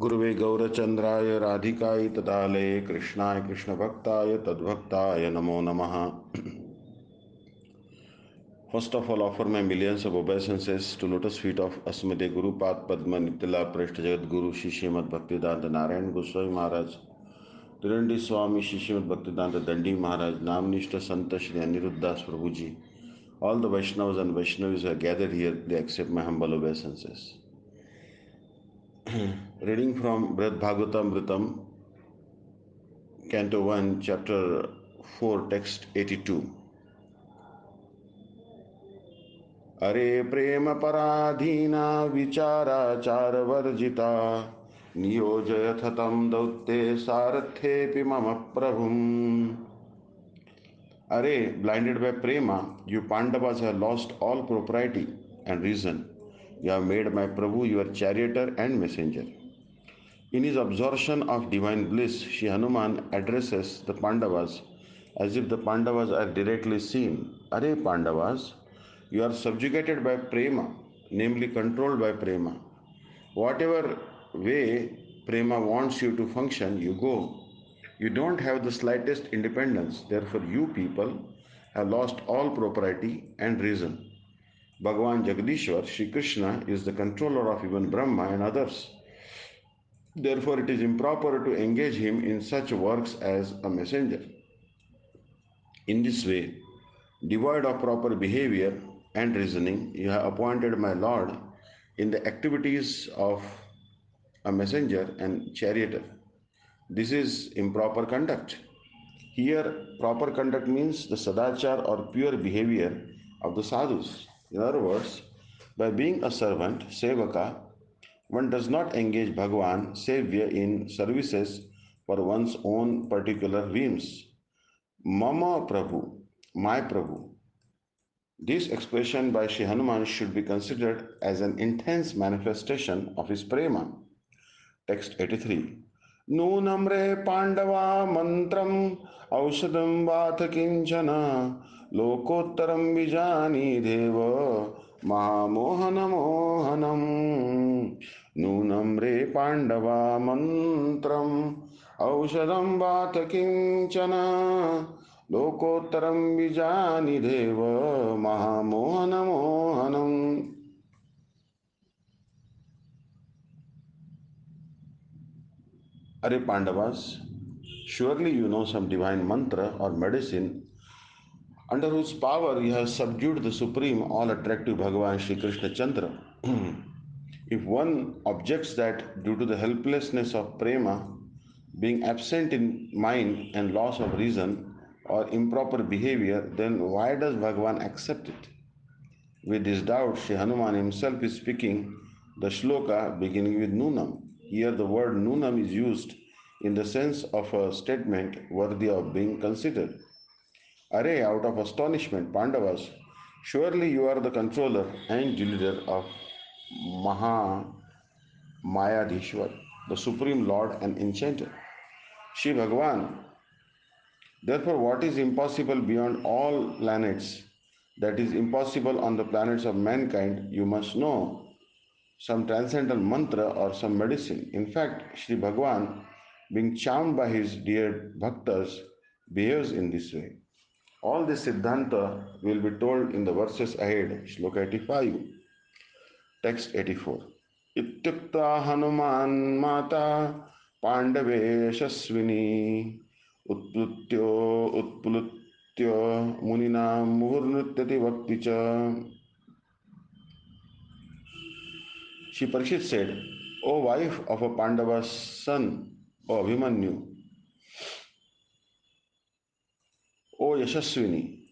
गुरुवे गौरचंद्राय राधिकाय तदालये कृष्णाय कृष्णभक्ताय तद्भक्ताय नमो नमः. First of all, offer my millions of obeisances to lotus feet of Asmade Guru Pad Padma Nitila Prashta Jagat Guru Shri Srimad Bhaktivedanta Narayan Goswami Maharaj, Tirandi Swami Shri Srimad Bhaktivedanta Dandi Maharaj, Namnishta Santa Shri Aniruddhas Prabhuji. All the Vaishnavas and Vaishnavis who are gathered here, they accept my humble obeisances. Reading from Vrajvasis, Canto 1, Chapter 4, Text 82. अरे प्रेम पराधीना विचाराचार वर्जिता नियोजयथ तं दौत्ये सारथ्येऽपि मम प्रभुम्. Array, blinded by prema, you Pandavas have lost all propriety and reason. You have made my Prabhu your charioteer and messenger. In his absorption of divine bliss, Shri Hanuman addresses the Pandavas as if the Pandavas are directly seen. Array Pandavas, you are subjugated by prema, namely controlled by prema. Whatever way prema wants you to function, you go. You don't have the slightest independence. Therefore, you people have lost all propriety and reason. Bhagavan Jagadishwar, Sri Krishna, is the controller of even Brahma and others. Therefore, it is improper to engage him in such works as a messenger. In this way, devoid of proper behavior and reasoning, you have appointed my Lord in the activities of a messenger and charioteer. This is improper conduct. Here, proper conduct means the sadachar or pure behavior of the sadhus. In other words, by being a servant, sevaka, one does not engage Bhagavan, Savior, in services for one's own particular whims. Mama Prabhu, my Prabhu. This expression by Sri Hanuman should be considered as an intense manifestation of his prema. Text 83. Nunamre Pandava mantram aushadam vath kinchana lokottaram vijani deva mahamohana mohanam. Nunamre Pandava mantram aushadam vath kinchana lokottaram vijani deva mahamohana mohanam. Are Pandavas, surely you know some divine mantra or medicine under whose power you have subdued the supreme, all attractive Bhagavan Sri Krishna Chandra. If one objects that due to the helplessness of prema, being absent in mind and loss of reason or improper behavior, then why does Bhagavan accept it? With this doubt, Sri Hanuman himself is speaking the shloka beginning with Nunam. Here the word Nunam is used in the sense of a statement worthy of being considered. Array, out of astonishment, Pandavas, surely you are the controller and leader of Maha Mayadhishwar, the Supreme Lord and Enchanter. Shri Bhagavan, therefore, what is impossible beyond all planets, that is impossible on the planets of mankind, you must know some transcendental mantra or some medicine. In fact, Shri Bhagavan, being charmed by his dear bhaktas, behaves in this way. All this Siddhanta will be told in the verses ahead, Shloka 85, Text 84. Ityukta Hanuman Mata Pandave Shasvini Utplutyo Munina Muhurnutyati Vakticha. She Parikshit said, O wife of a Pandava's son, O Abhimanyu, O Yashaswini,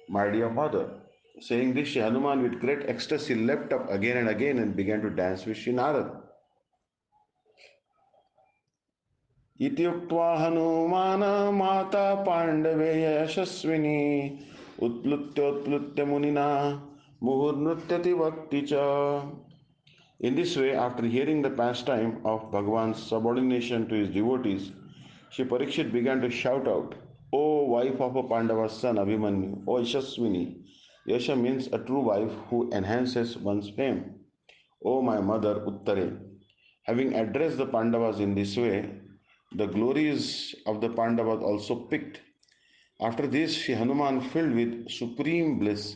my dear mother. Saying this, Shri Hanuman with great ecstasy leapt up again and again and began to dance with Shri Narad. Iti uktva Hanumana Mata Pandave Yashaswini Utplutya Munina Muhurnutyati Vakticha. In this way, after hearing the pastime of Bhagavan's subordination to his devotees, Shri Parikshit began to shout out, O wife of a Pandava's son Abhimanyu, O Yashaswini. Yasha means a true wife who enhances one's fame. O my mother Uttare, Having addressed the Pandavas in this way, the glories of the Pandavas also picked. After this, Sri Hanuman, filled with supreme bliss,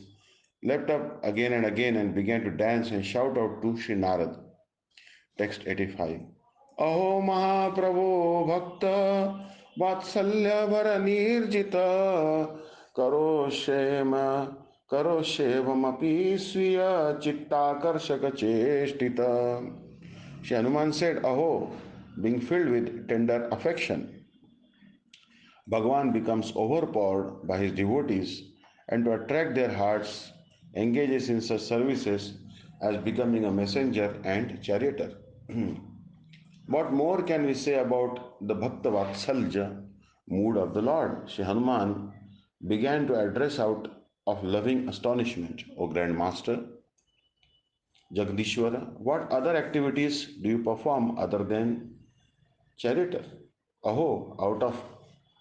leapt up again and again and began to dance and shout out to Sri Narad. Text 85. Aho Mahaprabho Bhakta Vatsalya Vara Nirjita Karo Shevam Api Sviya Chitta Karshaka Cheshtita. Sri Hanuman said, Aho, being filled with tender affection, Bhagavan becomes overpowered by his devotees and to attract their hearts engages in such services as becoming a messenger and charioteer. What more can we say about the Bhakta Vatsalja mood of the Lord? Sri Hanuman began to address out of loving astonishment, O Grand Master, Jagadishwara, what other activities do you perform other than charioteer? Aho, out of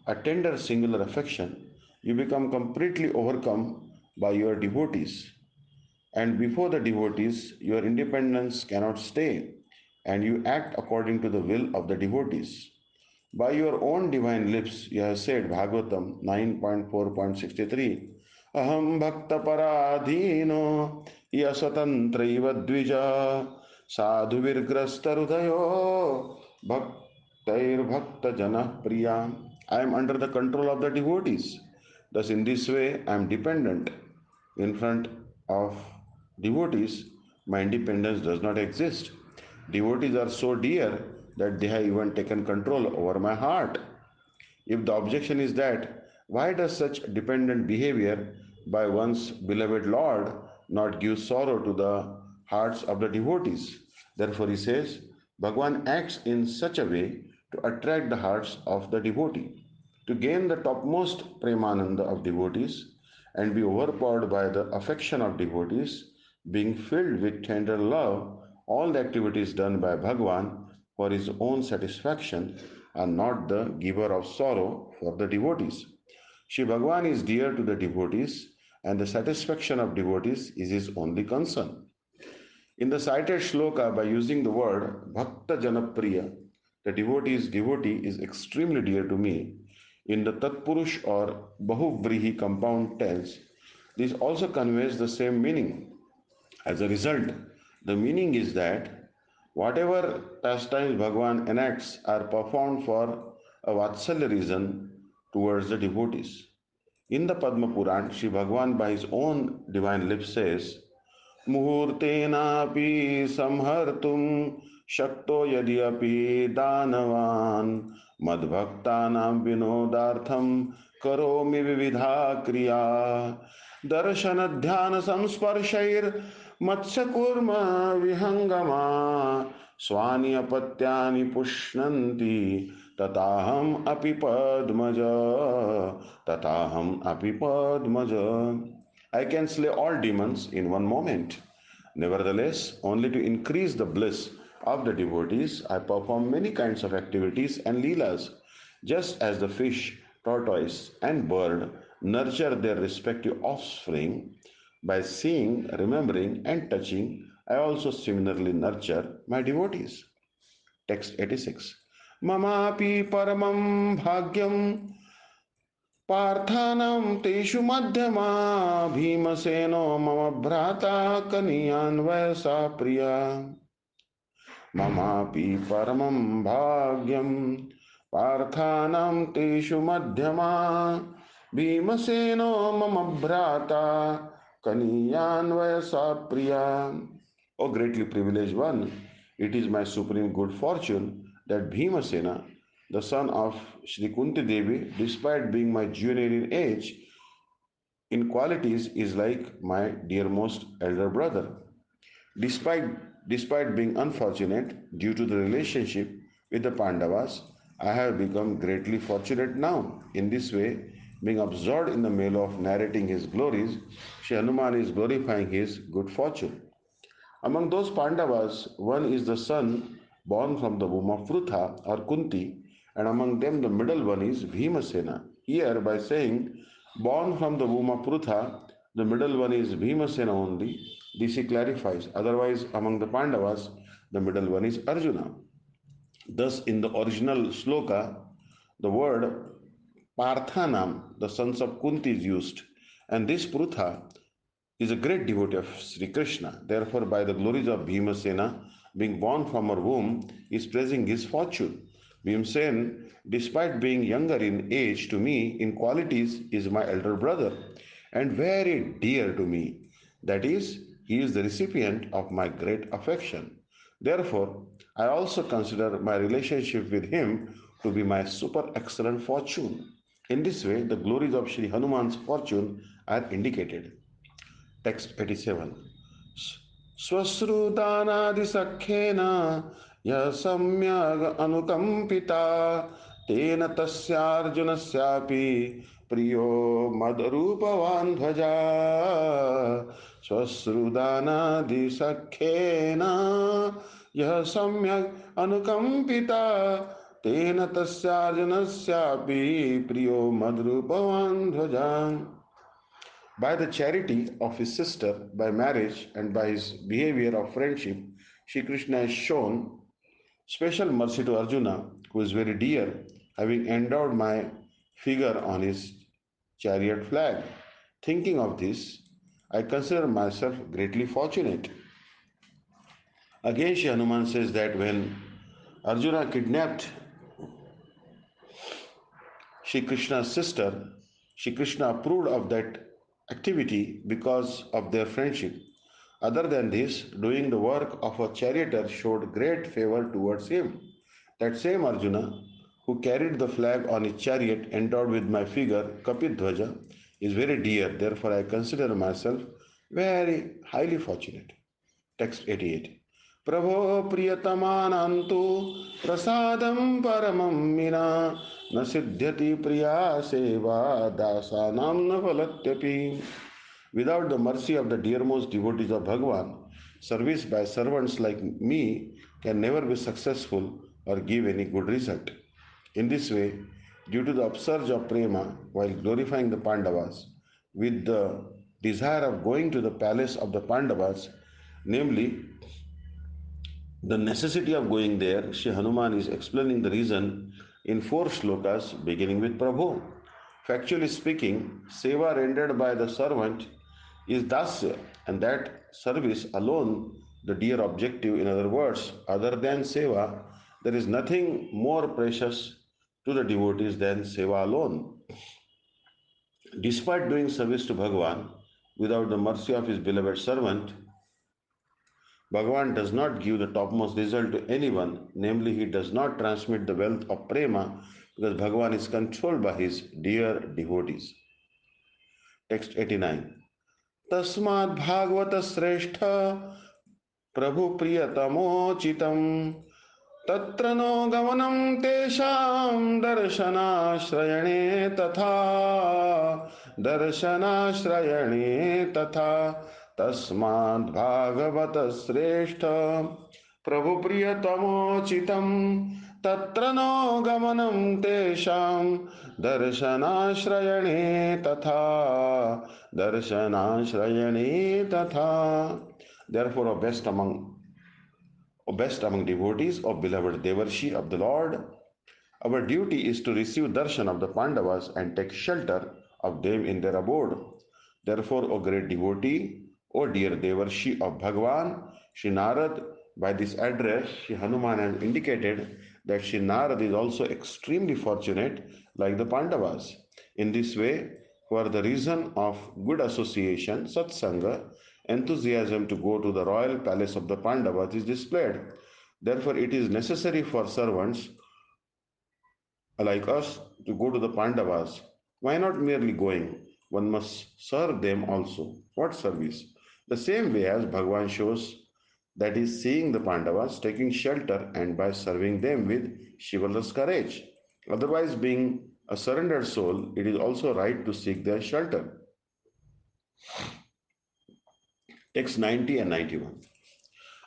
a tender singular affection, you become completely overcome by your devotees. And before the devotees, your independence cannot stay, and you act according to the will of the devotees. By your own divine lips, you have said, Bhagavatam 9.4.63, Aham bhakta paradhino yasatantraiva dvija sadhu virgrasta rudayo bhaktair bhakta jana priya. I am under the control of the devotees. Thus, in this way, I am dependent. In front of devotees, my independence does not exist. Devotees are so dear that they have even taken control over my heart. If the objection is that, why does such dependent behavior by one's beloved Lord not give sorrow to the hearts of the devotees? Therefore, he says, Bhagavan acts in such a way to attract the hearts of the devotee, to gain the topmost premananda of devotees and be overpowered by the affection of devotees, being filled with tender love. All the activities done by Bhagavan for his own satisfaction are not the giver of sorrow for the devotees. Shri Bhagavan is dear to the devotees, and the satisfaction of devotees is his only concern. In the cited shloka, by using the word Bhakta Janapriya, the devotee's devotee is extremely dear to me. In the Tatpurush or Bahuvrihi compound tense, this also conveys the same meaning. As a result, the meaning is that whatever pastimes Bhagavan enacts are performed for a Vatsalya reason towards the devotees. In the Padma Puran, Sri Bhagavan by his own divine lips says, मुहूर्तेनापि संहर्तुं शक्तो यदि अपि दानवान् मद्भक्तानां विनोदार्थं करोमि विविधा क्रिया दर्शन ध्यान संस्पर्शैर्मत्स्यकूर्म विहंगमा स्वानि अपत्यानि पुष्णन्ति तथाहम् अपि पद्मज तथाहम् अपि Padmaja. I can slay all demons in one moment. Nevertheless, only to increase the bliss of the devotees, I perform many kinds of activities and leelas, just as the fish, tortoise, and bird nurture their respective offspring by seeing, remembering, and touching. I also similarly nurture my devotees. Text 86. Mamapi paramam bhagyam पार्थानां तेषु मध्यमा भीमसेनो मम भ्राता कनीयान्वयसा प्रिया ममापि परमं भाग्यं पार्थानां तेषु मध्यमा भीमसेनो मम भ्राता कनीयान्वयसा प्रिया. O greatly privileged one, it is my supreme good fortune that Bhimasena, the son of Shri Kunti Devi, despite being my junior in age, in qualities is like my dearmost elder brother. Despite, despite being unfortunate due to the relationship with the Pandavas, I have become greatly fortunate now. In this way, being absorbed in the melo of narrating his glories, Shri Hanuman is glorifying his good fortune. Among those Pandavas, one is the son born from the womb of Prutha or Kunti, and among them the middle one is Bhimasena. Here, by saying born from the womb of Prutha, the middle one is Bhimasena only. This he clarifies. Otherwise, among the Pandavas, The middle one is Arjuna. Thus, in the original sloka, the word Parthanam, the sons of Kunti, is used, and this Prutha is a great devotee of Sri Krishna. Therefore, by the glories of Bhimasena, being born from her womb, is praising his fortune. Bhimsen, despite being younger in age to me, in qualities is my elder brother and very dear to me. That is, he is the recipient of my great affection. Therefore, I also consider my relationship with him to be my super excellent fortune. In this way, the glories of Sri Hanuman's fortune are indicated. Text 87. स्वश्रुदानादिसख्येन यः सम्यग् अनुकम्पिता तेन तस्यार्जुनस्यापि प्रियो मदरूपवान् भजा स्वश्रुदानादिसख्येन यः सम्यग् अनुकम्पिता तेन तस्यार्जुनस्यापि प्रियो मदरूपवान् भजा. By the charity of his sister, by marriage, and by his behavior of friendship, Shri Krishna has shown special mercy to Arjuna, who is very dear, having endowed my figure on his chariot flag. Thinking of this, I consider myself greatly fortunate. Again, Shri Hanuman says that when Arjuna kidnapped Shri Krishna's sister, Shri Krishna approved of that activity because of their friendship. Other than this, doing the work of a charioteer showed great favor towards him. That same Arjuna, who carried the flag on his chariot endowed with my figure, Kapidhwaja, is very dear. Therefore, I consider myself very highly fortunate. Text 88. Prabho priyatamanantu prasadam paramam mina na siddhyati priya seva dasanam na phalatyapi. Without the mercy of the dearmost devotees of Bhagavan, service by servants like me can never be successful or give any good result. In this way, due to the upsurge of prema while glorifying the Pandavas, with the desire of going to the palace of the Pandavas, namely the necessity of going there, Sri Hanuman is explaining the reason in 4 slokas beginning with Prabhu. Factually speaking, seva rendered by the servant is dasya, and that service alone the dear objective. In other words, other than seva, there is nothing more precious to the devotees than seva alone. Despite doing service to Bhagavan without the mercy of his beloved servant, Bhagavan does not give the topmost result to anyone, namely, he does not transmit the wealth of prema because Bhagavan is controlled by his dear devotees. Text 89. Tasmad Bhagavata Sreshta Prabhu Priyatamochitam Tatra no gamanam tesham darshanashrayane tatha तस्माद् भागवत श्रेष्ठ प्रभु प्रियतमोचितं तत्र no गमनं तेषां दर्शनाश्रयणे तथा. Therefore, O best among devotees, O beloved Devarshi of the Lord, our duty is to receive darshan of the Pandavas and take shelter of them in their abode. Therefore, O great devotee, O dear Devarshi of Bhagavan, Shri Narad, by this address, Shri Hanuman has indicated that Shri Narad is also extremely fortunate like the Pandavas. In this way, for the reason of good association, satsanga, enthusiasm to go to the royal palace of the Pandavas is displayed. Therefore, it is necessary for servants like us to go to the Pandavas. Why not merely going? One must serve them also. What service? The same way as Bhagavan shows, that is, seeing the Pandavas, taking shelter, and by serving them with chivalrous courage. Otherwise, being a surrendered soul, it is also right to seek their shelter. Text 90 and 91.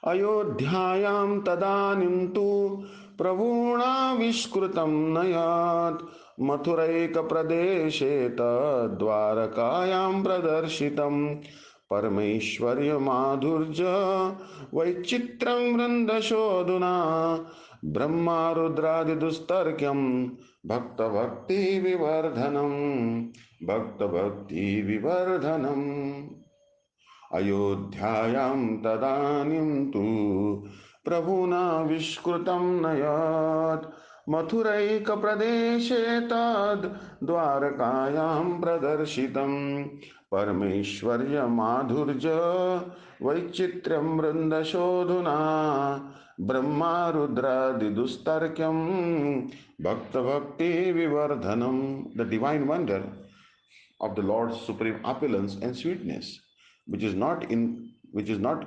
Ayodhyayam tadanim tu pravuna vishkrutam nayat mathuraika pradeshe tad dvarakayam pradarshitam परमेश्वर्य माधुर्य वैचित्रं वृंदशोधुना ब्रह्मा रुद्रादि दुस्तर्क्यं भक्त भक्ति विवर्धनम भक्त भक्ति विवर्धनम। अयोध्यायां तदानीं तु प्रभुना विष्कृतं न यत् मथुरैकप्रदेशे तद् द्वारकायां प्रदर्शितं परमेश्वर्य माधुर्य वैचित्र्यं वृन्दशोधुना ब्रह्मा रुद्रादिदुस्तर्क्यं भक्त भक्ति विवर्धनम। The divine wonder of the Lord's supreme opulence and sweetness, which is not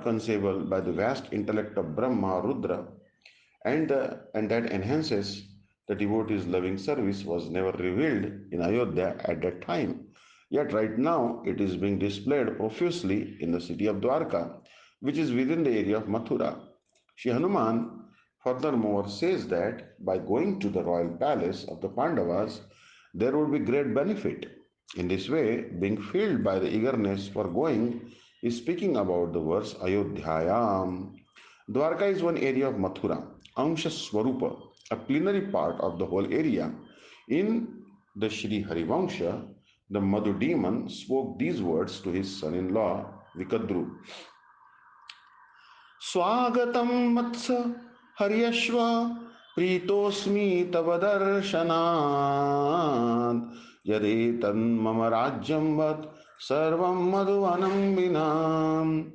conceivable by the vast intellect of Brahma, Rudra, and that enhances the devotee's loving service, was never revealed in Ayodhya at that time. Yet right now it is being displayed profusely in the city of Dwarka, which is within the area of Mathura. Shri Hanuman furthermore says that by going to the royal palace of the Pandavas, there would be great benefit. In this way, being filled by the eagerness for going, is speaking about the verse Ayodhyayam. Dwarka is one area of Mathura, Amsha Swarupa, a plenary part of the whole area. In the Sri Harivansha, the Madhu demon spoke these words to his son-in-law Vikadru. Swagatam Matsa Haryashva Pritosmi Tavadarshanat Yadetan Mama Rajyam Vat Sarvam Madhuvanam Vinam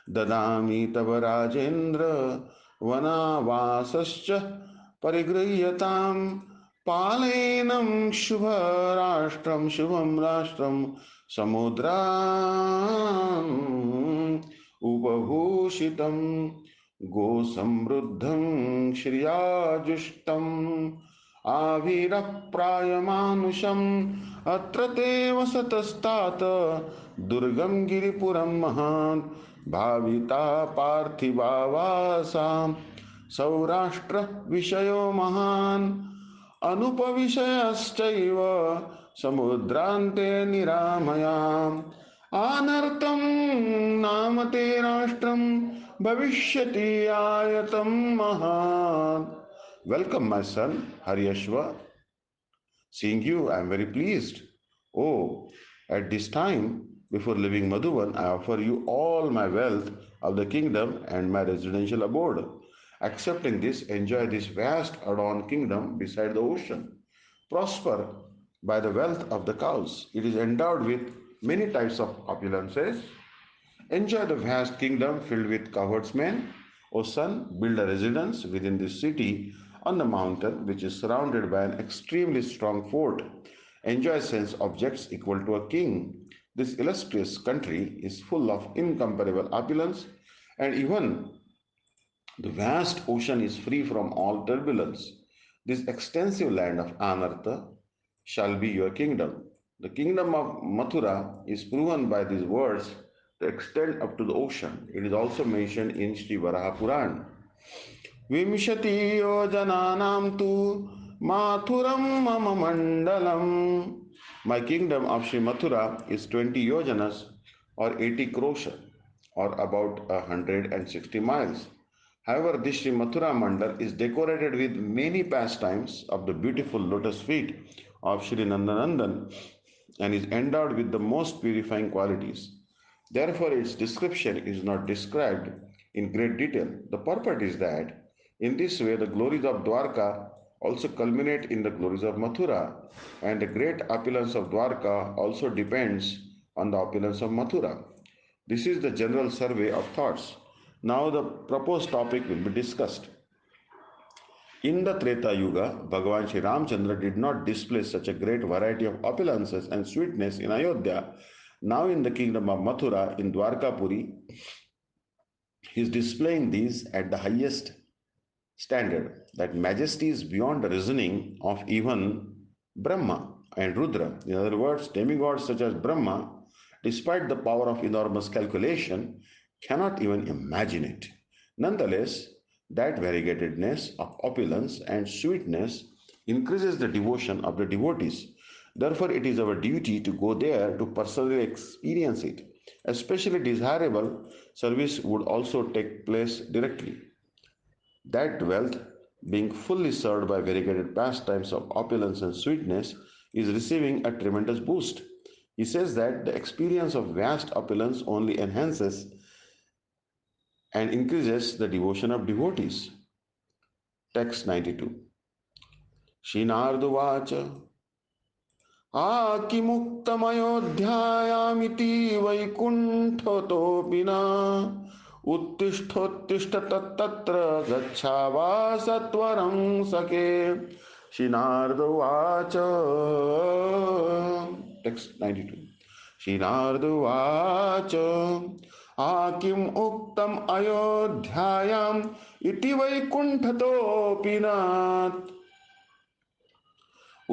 Dadami Tavarajendra Vanavasascha Parigriyatam Palenam Shubharashtram Shubham Rashtam Samudram Upabhushitam Gosamruddham Shriyajushtam Aviraprayamanusham Atrate Vasatastata Durgam Giripuram Mahan Bhavita Parthivavasa Saurashtra Vishayo Mahan Anupavishayaschaiva Samudrante Niramayam Anartam Namate Rashtam Bhavishyati Ayatam Mahan. Welcome, my son, Haryashva. Seeing you, I am very pleased. Oh, at this time, before leaving Madhuvan, I offer you all my wealth of the kingdom and my residential abode. Accepting this, enjoy this vast adorned kingdom beside the ocean. Prosper by the wealth of the cows. It is endowed with many types of opulences. Enjoy the vast kingdom filled with cowherdsmen. O son, build a residence within this city on the mountain, which is surrounded by an extremely strong fort. Enjoy sense objects equal to a king. This illustrious country is full of incomparable opulence, and even the vast ocean is free from all turbulence. This extensive land of Anartha shall be your kingdom. The kingdom of Mathura is proven by these words to extend up to the ocean. It is also mentioned in Sri Varaha Puran. Vimshati yojananam tu Mathuram mama mandalam. My kingdom of Sri Mathura is 20 yojanas or 80 krosha or about 160 miles. However, this Sri Mathura Mandal is decorated with many pastimes of the beautiful lotus feet of Sri Nandanandan and is endowed with the most purifying qualities. Therefore, its description is not described in great detail. The purport is that in this way the glories of Dwarka also culminate in the glories of Mathura, and the great opulence of Dwarka also depends on the opulence of Mathura. This is the general survey of thoughts. Now the proposed topic will be discussed. In the Treta Yuga, Bhagavan Sri Ramchandra did not display such a great variety of opulences and sweetness in Ayodhya. Now in the kingdom of Mathura, in Dwarkapuri, he is displaying these at the highest standard. That majesty is beyond the reasoning of even Brahma and Rudra. In other words, demigods such as Brahma, despite the power of enormous calculation, cannot even imagine it. Nonetheless, that variegatedness of opulence and sweetness increases the devotion of the devotees. Therefore, it is our duty to go there to personally experience it. especially desirable, service would also take place directly. That wealth, being fully served by variegated pastimes of opulence and sweetness, is receiving a tremendous boost. He says that the experience of vast opulence only enhances and increases the devotion of devotees. Text 92. Shinarduvacha किमुक्तमयोध्यायामिति वैकुण्ठतोऽपि न उत्तिष्ठोत्तिष्ठ तत्तत्र गच्छावासत्वरं सखे श्रीनारद उवाच text 92 श्रीनारद उवाच किम् उक्तम् अयोध्यायाम् इति वैकुण्ठतोऽपि न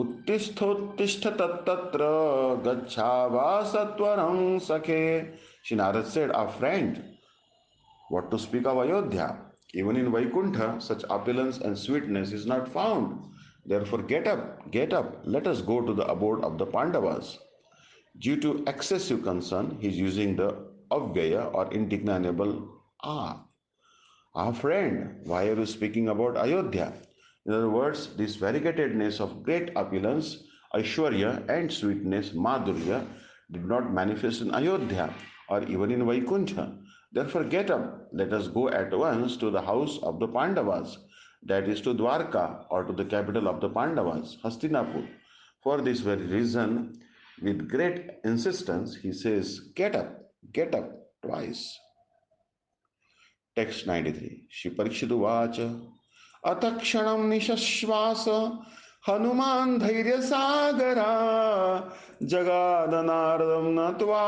उत्तिष्ठोत्तिष्ठ तत्तत्र गच्छावासत्वरं सखे. Shri Narad said, "Our friend, what to speak of Ayodhya? Even in Vaikuntha, such opulence and sweetness is not found. Therefore, get up, let us go to the abode of the Pandavas." Due to excessive concern, he is using the avyaya or indeclinable Our friend, why are you speaking about Ayodhya? In other words, this variegatedness of great opulence, Aishwarya, and sweetness, Madhurya, did not manifest in Ayodhya or even in Vaikuntha. Therefore, get up, let us go at once to the house of the Pandavas, that is to Dwarka, or to the capital of the Pandavas, Hastinapur. For this very reason, with great insistence, he says, get up, twice. Text 93. Shri Parikshit Uvacha अथ क्षणं निशश्वास हनुमान धैर्य सागरा जगाद नारदं नत्वा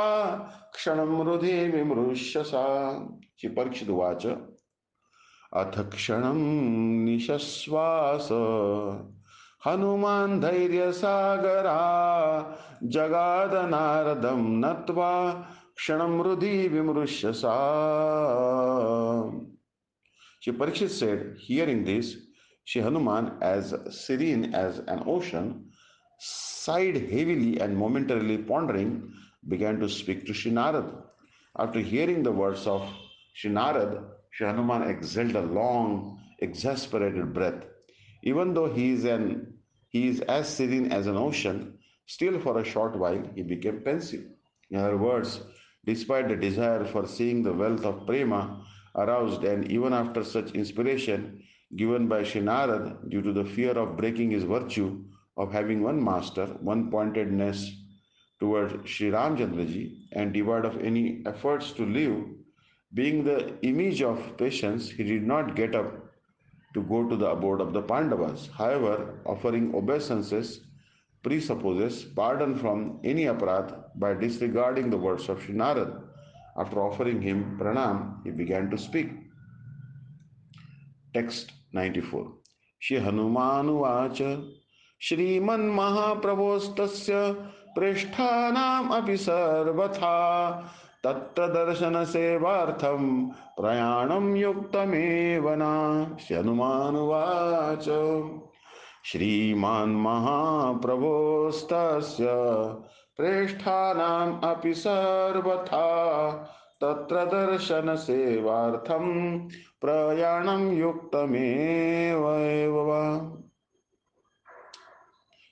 क्षणं हृदि विमृश्यसा. श्री परीक्षित उवाच अथ क्षणं निशश्वास हनुमान धैर्य सागरा जगाद नारदं नत्वा क्षणं हृदि विमृश्यसा. Shri Parikshit said, hearing this, Shri Hanuman, as serene as an ocean, sighed heavily and momentarily pondering, began to speak to Shri Narad. After hearing the words of Shri Narad, Shri Hanuman exhaled a long, exasperated breath. Even though he is as serene as an ocean, still for a short while he became pensive. In other words, despite the desire for seeing the wealth of prema aroused, and even after such inspiration given by Shri Narad, due to the fear of breaking his virtue of having one master, one pointedness toward Sri Ramchandraji, and devoid of any efforts to live, being the image of patience, he did not get up to go to the abode of the Pandavas. However, offering obeisances presupposes pardon from any aparadh by disregarding the words of Sri Narad. After offering him pranam, he began to speak. Text 94. Shri Hanumanuvacha Shriman Mahaprabhostasya Preshtanam api sarvatha Tatra darshana sevartham Prayanam yuktamevana. Shri Hanumanuvacha श्रीमान महाप्रभोस्तास्य प्रेष्ठानाम अपि सर्वथा तत्र दर्शन सेवार्थम प्रयाणम युक्तमेव.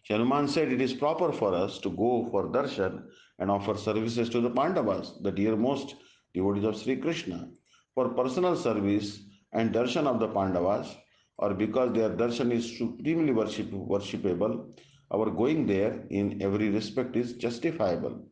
Hanuman said, it is proper for us to go for darshan and offer services to the Pandavas, the dearmost devotees of Sri Krishna, for personal service and darshan of the Pandavas, or because their darshan is supremely worshipable, our going there in every respect is justifiable.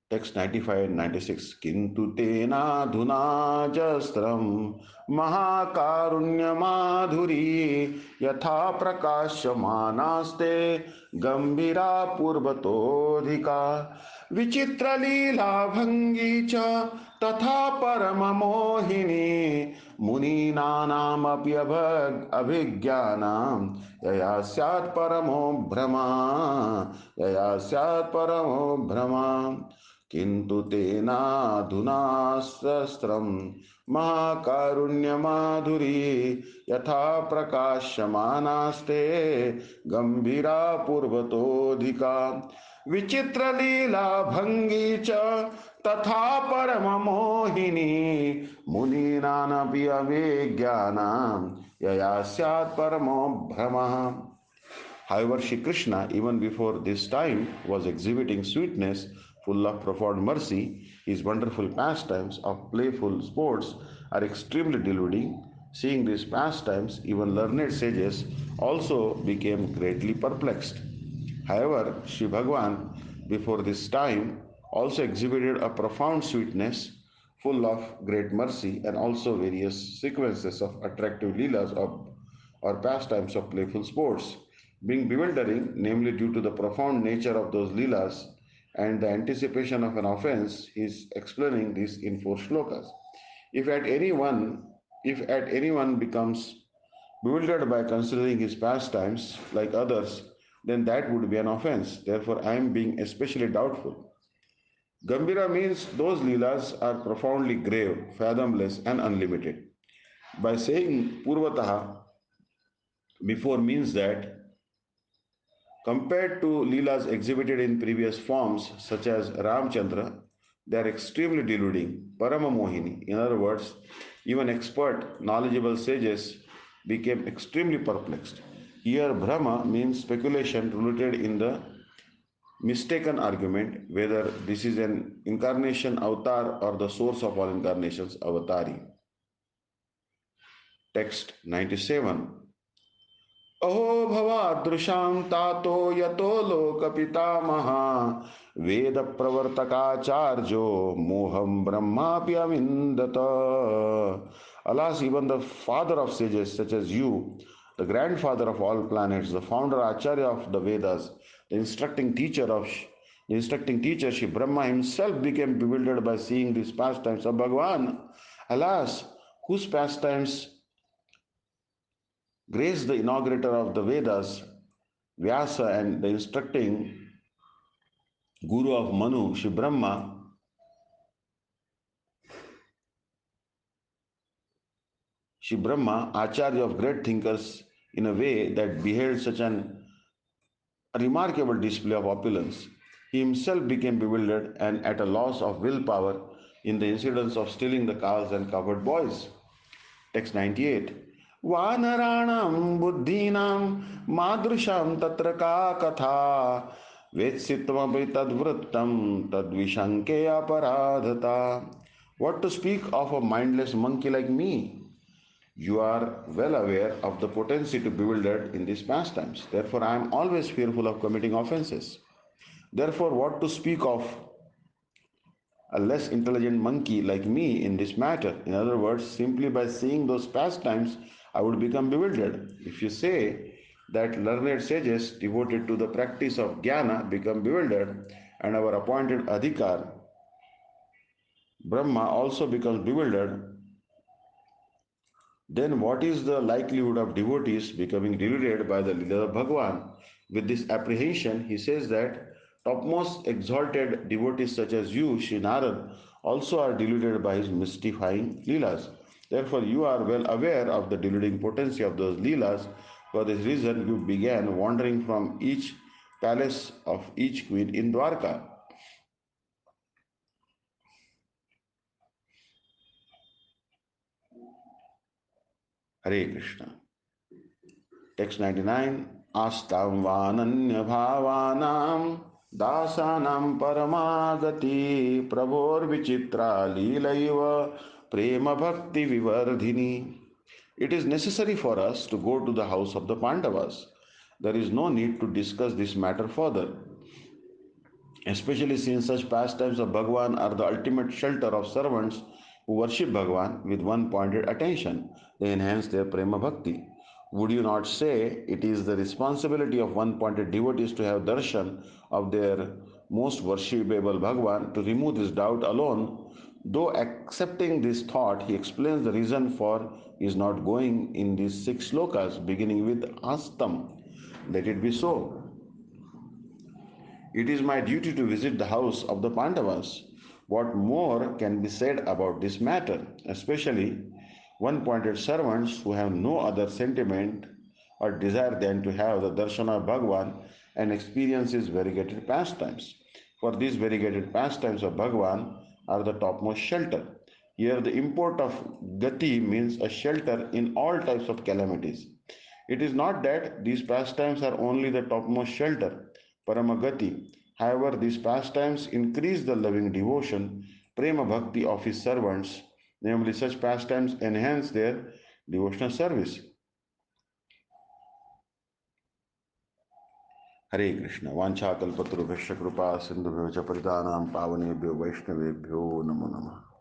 Text 95 and 96. Kintu tena dhuna jastram mahakarunya madhuri yatha prakashamanaste gambira purvatodhika vichitra leela bhangi cha tatha paramamohini muni nanam api abhigyanam yaya syat paramo brahma. किन्तु तेनाधुना सहस्रं महाकारुण्यमाधुरी यथा प्रकाशमानास्ते गंभीरा पूर्वतोऽधिका विचित्रलीला भंगी च तथा परम मोहिनी मुनीनानपि अवेज्ञानां यया स्यात् परमो भ्रमः. However, Shri Krishna, even before this time, was exhibiting sweetness full of profound mercy. His wonderful pastimes of playful sports are extremely deluding. Seeing these pastimes, even learned sages also became greatly perplexed. However, Sri Bhagavan, before this time, also exhibited a profound sweetness full of great mercy and also various sequences of attractive leelas or pastimes of playful sports, being bewildering, namely due to the profound nature of those leelas and the anticipation of an offense. He is explaining this in four shlokas. If at anyone, if at anyone becomes bewildered by considering his pastimes like others, then that would be an offense. Therefore, I am being especially doubtful. Gambira means those leelas are profoundly grave, fathomless, and unlimited. By saying Purvataha before means that compared to Leelas exhibited in previous forms, such as Ramchandra, they are extremely deluding, Paramamohini. In other words, even expert, knowledgeable sages became extremely perplexed. Here, Brahma means speculation rooted in the mistaken argument whether this is an incarnation avatar or the source of all incarnations, avatari. Text 97. अहो भवादृशां तातो यतो लोकपितामहा वेद प्रवर्तकाचार्यो मोहम ब्रह्माप्यविन्दत. Alas, even the father of sages such as you, the grandfather of all planets, the founder Acharya of the Vedas, the instructing teacher Shri Brahma himself became bewildered by seeing these pastimes of Bhagavan. Alas, whose pastimes grace the inaugurator of the Vedas, Vyasa, and the instructing guru of Manu, Shri Brahma, Acharya of great thinkers, in a way that beheld such a remarkable display of opulence. He himself became bewildered and at a loss of willpower in the incidents of stealing the cows and covered boys. Text 98. वानराणां बुद्धीनां मादृशां तत्र का कथा वेत्सित्वमपि तद्वृत्तं तद्विशङ्के अपराधता. What to speak of a mindless monkey like me? You are well aware of the potency to bewilder in these pastimes. Therefore, I am always fearful of committing offenses. Therefore, what to speak of a less intelligent monkey like me in this matter? In other words, simply by seeing those pastimes, I would become bewildered. If you say that learned sages devoted to the practice of jnana become bewildered, and our appointed adhikar, Brahma, also becomes bewildered, then what is the likelihood of devotees becoming deluded by the Leela of Bhagavan? With this apprehension, he says that topmost exalted devotees such as you, Sri Narad, also are deluded by his mystifying Leelas. Therefore, you are well aware of the deluding potency of those Leelas. For this reason, you began wandering from each palace of each queen in Dwarka. Hare Krishna. Text 99. Astam vananya bhavanam dasanam paramagati prabhor vichitra leelaiva prema bhakti vivardhini. It is necessary for us to go to the house of the Pandavas. There is no need to discuss this matter further, especially since such pastimes of Bhagavan are the ultimate shelter of servants who worship Bhagavan with one pointed attention. They enhance their prema bhakti. Would you not say it is the responsibility of one pointed devotees to have darshan of their most worshipable Bhagavan to remove this doubt alone? Though accepting this thought, he explains the reason for his not going in these 6 slokas, beginning with Astam. Let it be so. It is my duty to visit the house of the Pandavas. What more can be said about this matter, especially one-pointed servants who have no other sentiment or desire than to have the darshan of Bhagavan and experience his variegated pastimes. For these variegated pastimes of Bhagavan are the topmost shelter. Here the import of gati means a shelter in all types of calamities. It is not that these pastimes are only the topmost shelter, Paramagati. However, these pastimes increase the loving devotion, Prema Bhakti of his servants, namely, such pastimes enhance their devotional service. हरे कृष्ण वांछाकल्पतरुभ्यश्च कृपा सिन्धुभ्यो च परितानां पावनेभ्यो वैष्णवेभ्यो नमो नमः.